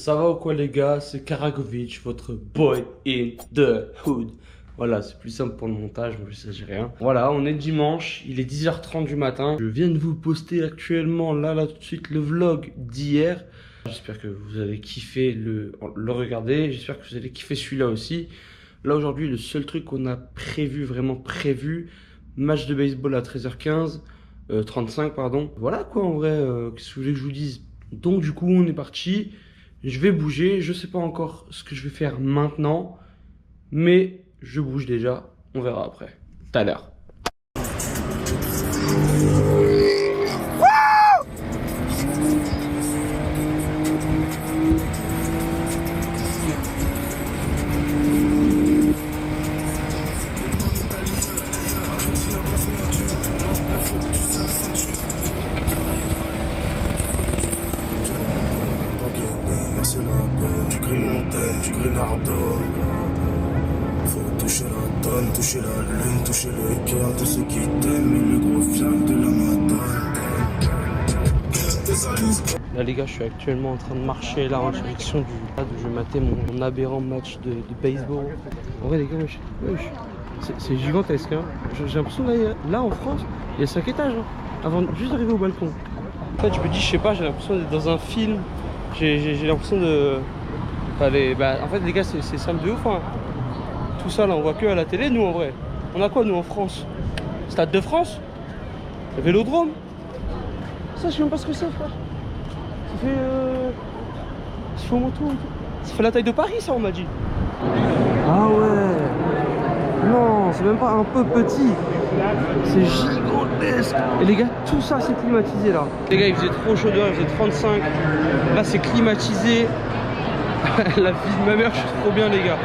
Ça va ou quoi les gars? C'est Karagovic, votre boy in the hood. Voilà, c'est plus simple pour le montage, mais ça j'ai rien. Voilà, on est dimanche, il est 10h30 du matin. Je viens de vous poster actuellement, là tout de suite, le vlog d'hier. J'espère que vous avez kiffé le regarder, j'espère que vous allez kiffer celui-là aussi. Là aujourd'hui, le seul truc qu'on a prévu, vraiment prévu, match de baseball à 13h15, 35 pardon. Voilà quoi en vrai, qu'est-ce que vous voulez que je vous dise? Donc du coup, on est parti. Je vais bouger, je sais pas encore ce que je vais faire maintenant, mais je bouge déjà, on verra après. Tout à l'heure. Toucher la lune, toucher le cœur de ceux qui t'aiment et le gros flamme de la matin. Là les gars, je suis actuellement en train de marcher là en direction du stade où je vais mater mon aberrant match de baseball. En vrai les gars, c'est gigantesque hein. J'ai l'impression là en France, il y a 5 étages hein, avant juste d'arriver au balcon. En fait je me dis, je sais pas, j'ai l'impression d'être dans un film. J'ai l'impression de... en fait les gars, c'est simple de ouf hein. Tout ça là on voit que à la télé. Nous en vrai on a quoi nous en France? Stade de France, Vélodrome, ça je sais même pas ce que c'est frère. Ça fait ça fait la taille de Paris ça on m'a dit. Ah ouais, non c'est même pas un peu petit, c'est gigantesque. Et les gars tout ça c'est climatisé là. Les gars il faisait trop chaud dehors, il faisait 35. Là c'est climatisé. La vie de ma mère, je suis trop bien les gars.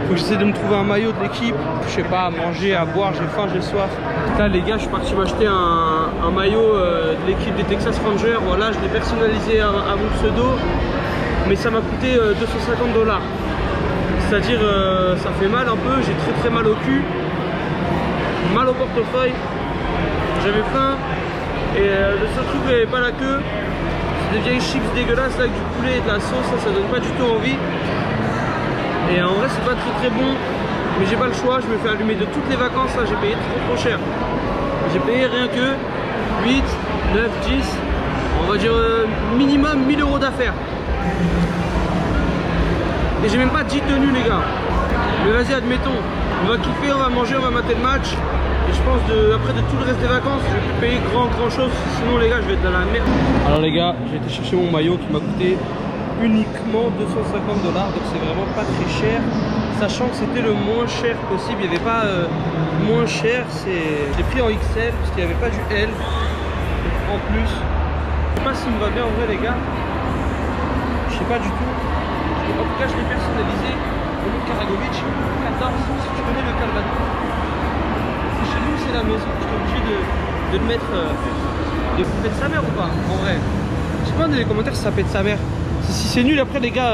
Faut que j'essaie de me trouver un maillot de l'équipe. Je sais pas, à manger, à boire, j'ai faim, j'ai soif. Là les gars, je suis parti m'acheter un maillot de l'équipe des Texas Rangers. Voilà, je l'ai personnalisé à mon pseudo. Mais ça m'a coûté 250 $. C'est-à-dire, ça fait mal un peu, j'ai très mal au cul. Mal au portefeuille. J'avais faim. Et le seul truc où il n'y avait pas la queue, c'est des vieilles chips dégueulasses là, avec du poulet et de la sauce, ça donne pas du tout envie. Et en vrai c'est pas très bon, mais j'ai pas le choix, je me fais allumer de toutes les vacances, là j'ai payé trop cher. J'ai payé rien que 8, 9, 10, on va dire minimum 1000 € d'affaires. Et j'ai même pas 10 tenues les gars. Mais vas-y admettons, on va kiffer, on va manger, on va mater le match. Et je pense après de tout le reste des vacances, je vais plus payer grand chose, sinon les gars je vais être dans la merde. Alors les gars, j'ai été chercher mon maillot qui m'a coûté uniquement 250 $, donc c'est vraiment pas très cher, sachant que c'était le moins cher possible. Il n'y avait pas moins cher, j'ai pris en XL parce qu'il n'y avait pas du L en plus. Je sais pas s'il me va bien en vrai les gars, je sais pas du tout. En tout cas je l'ai personnalisé au nom de Karagovic 14, si tu connais le Calvados. Chez nous c'est la maison, je suis obligé de le mettre, de pète sa mère ou pas en vrai. Je sais pas dans les commentaires si ça pète sa mère. Si c'est nul après les gars,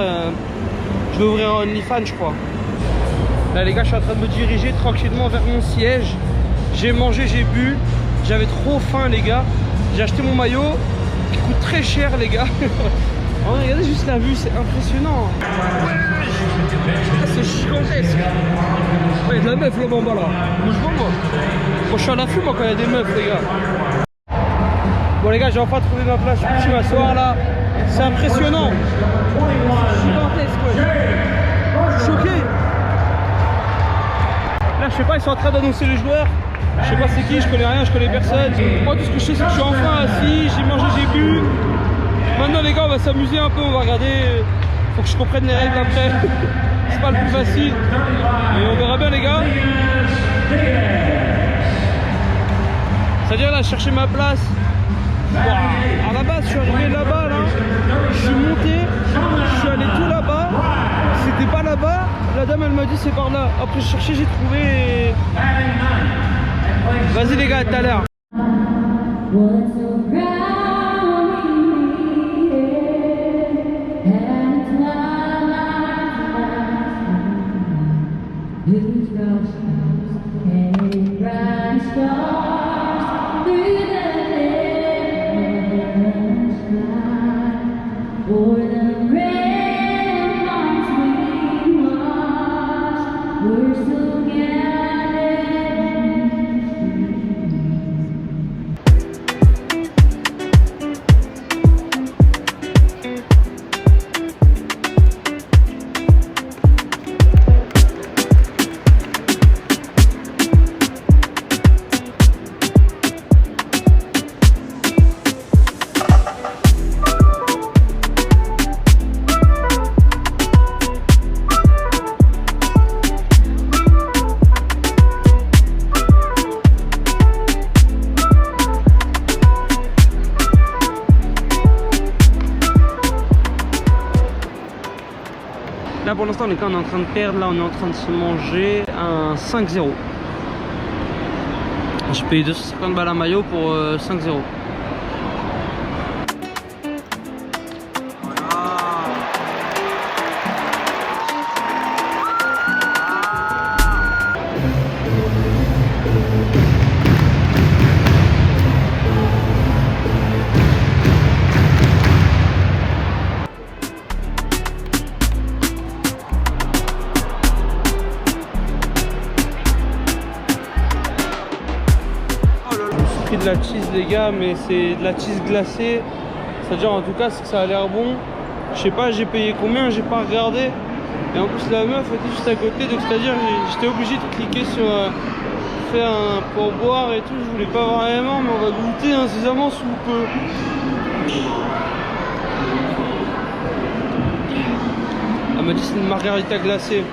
je vais ouvrir un OnlyFans je crois. Là les gars je suis en train de me diriger tranquillement vers mon siège. J'ai mangé, j'ai bu, j'avais trop faim les gars. J'ai acheté mon maillot qui coûte très cher les gars. Oh, regardez juste la vue, c'est impressionnant. C'est gigantesque. Il y a de la meuf là en bas là. Moi je suis à l'affût moi quand il y a des meufs les gars. Bon les gars j'ai enfin trouvé ma place, je suis m'asseoir là. C'est impressionnant. C'est gigantesque ouais. Je suis choqué. Là je sais pas, ils sont en train d'annoncer les joueurs. Je sais pas c'est qui, je connais rien, je connais personne. Moi tout ce que je sais c'est que je suis enfin assis, j'ai mangé, j'ai bu. Maintenant les gars on va s'amuser un peu, on va regarder. Faut que je comprenne les règles après. C'est pas le plus facile. Mais on verra bien les gars. C'est-à-dire là chercher ma place. Bon, à la base je suis arrivé là-bas là, je suis monté, je suis allé tout là-bas, c'était pas là-bas, la dame elle m'a dit c'est par là, après je cherchais, j'ai trouvé. Vas-y les gars, à tout à l'heure. For the rain Là pour l'instant on est en train de perdre, là on est en train de se manger un 5-0. J'ai payé 250 balles à maillot pour 5-0. De la cheese les gars, mais c'est de la cheese glacée, c'est à dire en tout cas c'est que ça a l'air bon. Je sais pas j'ai payé combien, j'ai pas regardé, et en plus la meuf était juste à côté, donc c'est à dire j'étais obligé de cliquer sur faire un pourboire et tout. Je voulais pas vraiment, mais on va goûter incessamment sous peu. Elle m'a dit c'est une margarita glacée,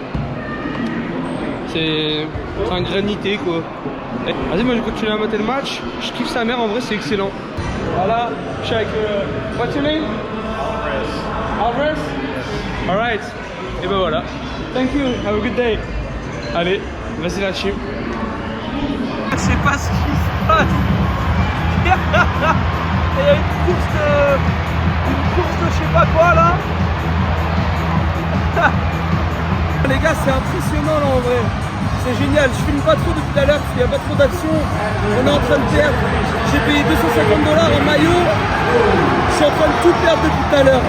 c'est un granité quoi. Vas-y, moi je continue à mater le match, je kiffe sa mère, en vrai c'est excellent. Voilà, je suis avec what's your name? Alvarez. Alright, et ben voilà. Thank you, have a good day. Allez, vas-y la chip. Je sais pas ce qui se passe. Il y a une course de je sais pas quoi là. Les gars, c'est impressionnant là en vrai. C'est génial, je filme pas trop depuis tout à l'heure parce qu'il n'y a pas trop d'action. On est en train de perdre. J'ai payé 250 $ en maillot. Je suis en train de tout perdre depuis tout à l'heure.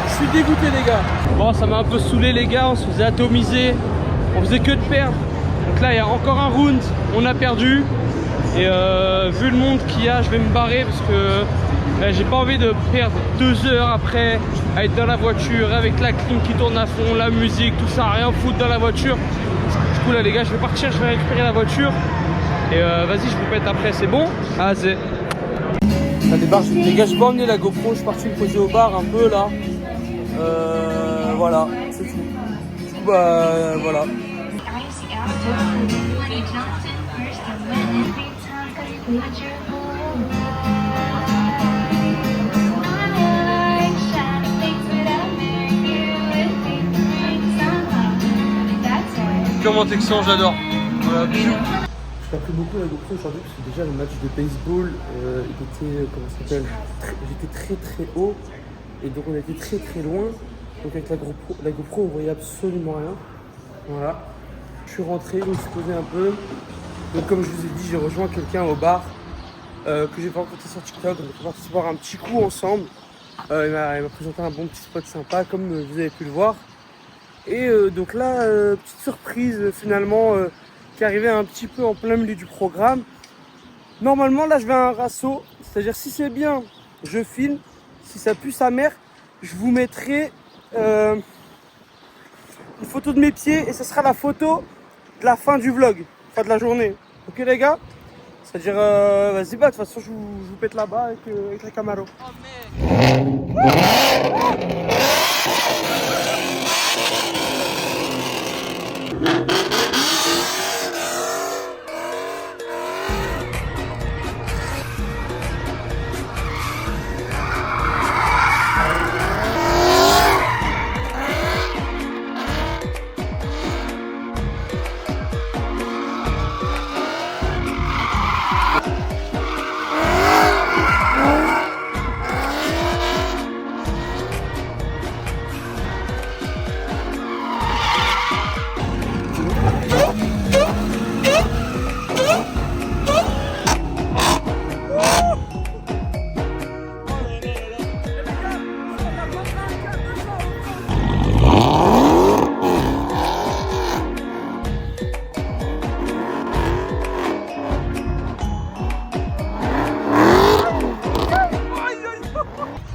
Je suis dégoûté les gars. Bon, ça m'a un peu saoulé les gars, on se faisait atomiser. On faisait que de perdre. Donc là il y a encore un round, on a perdu. Et vu le monde qu'il y a, je vais me barrer parce que j'ai pas envie de perdre 2 heures après à être dans la voiture avec la clim qui tourne à fond, la musique, tout ça, rien foutre dans la voiture. Du coup là les gars, je vais partir, je vais récupérer la voiture et vas-y, je vous pète après, c'est bon? Ah c'est... Ça débarque, les gars, je vais emmener la GoPro, je suis parti me poser au bar un peu là. Voilà, c'est tout. Du coup bah voilà. Comment Texan, j'adore. Voilà, bisous. J'ai appris beaucoup la GoPro aujourd'hui parce que déjà le match de baseball, il était, comment ça s'appelle, j'étais très haut et donc on était très loin. Donc avec la GoPro on voyait absolument rien. Voilà. Je suis rentré, je me suis posé un peu. Donc comme je vous ai dit, j'ai rejoint quelqu'un au bar que j'ai pas rencontré sur TikTok. Donc on va partir boire un petit coup ensemble. Il m'a présenté un bon petit spot sympa comme vous avez pu le voir. Et donc là, petite surprise finalement qui arrivait un petit peu en plein milieu du programme. Normalement là je vais à un rasso, c'est-à-dire si c'est bien, je filme. Si ça pue sa mère, je vous mettrai une photo de mes pieds et ce sera la photo de la fin du vlog, enfin de la journée. Ok les gars? C'est-à-dire, vas-y bah de toute façon je vous pète là-bas avec la Camaro.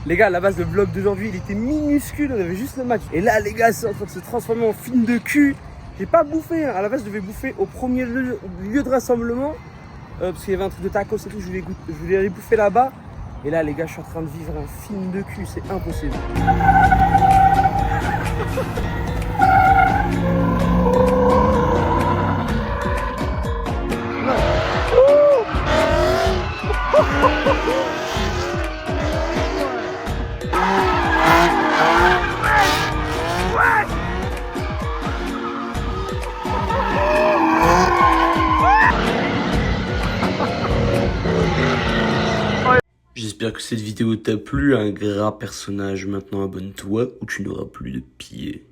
Les gars, à la base, le vlog d'aujourd'hui, il était minuscule, on avait juste le match. Et là, les gars, c'est en train de se transformer en film de cul. J'ai pas bouffé, hein. À la base, je devais bouffer au premier lieu de rassemblement. Parce qu'il y avait un truc de tacos et tout, je voulais aller bouffer là-bas. Et là, les gars, je suis en train de vivre un film de cul, c'est impossible. j'espère que cette vidéo t'a plu. Un gras personnage, maintenant abonne-toi ou tu n'auras plus de pieds.